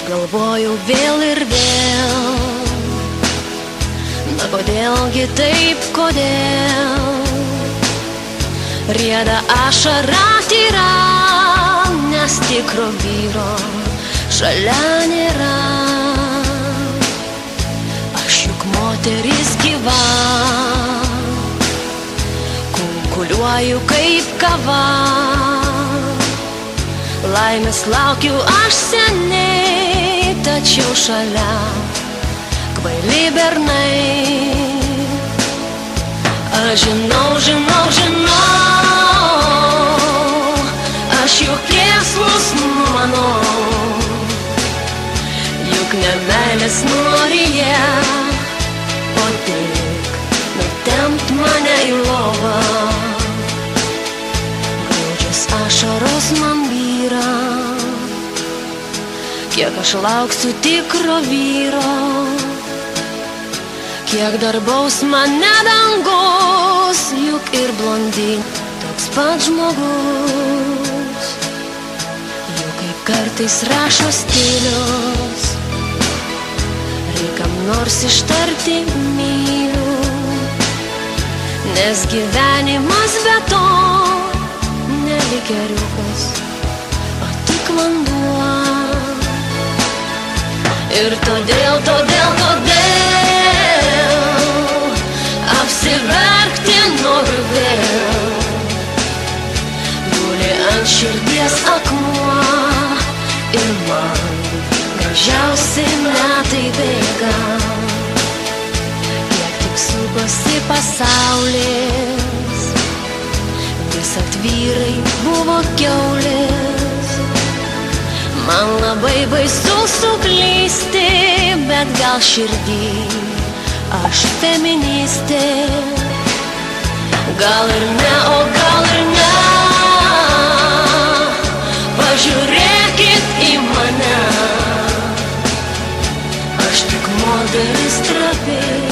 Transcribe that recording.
Galvoju vėl ir vėl, na kodėlgi taip, kodėl rieda ašara tyra, nes tikro vyro šalia nėra. Aš juk moteris gyva, kunkuliuoju kaip kava, laimės laukiu aš seniai, tačiau šalia kvaili bernai. Aš žinau, žinau, žinau, aš juk kėslus manau, juk ne meilės nori jie, o tik nutempt mane į lovą. Graudžios ašaros man byra, kiek aš lauksiu tikro vyro, kiek dar baus mane dangus, juk ir blondin toks pat žmogus. Juk kaip kartais rašo stilius, reikam nors ištarti myliu, nes gyvenimas be to nelik ėriukas, o tik vanduo. Ir todėl apsiverkti noriu vėl, guli ant širdies akmuo ir man gražiausi metai bėga. Kiek tik sukosi pasaulis, visad vyrai buvo kiaulės. Man labai baisu suklysti, bet gal širdį aš feministė. Gal ir ne, o gal ir ne, pažiūrėkit į mane, aš tik moteris trapi.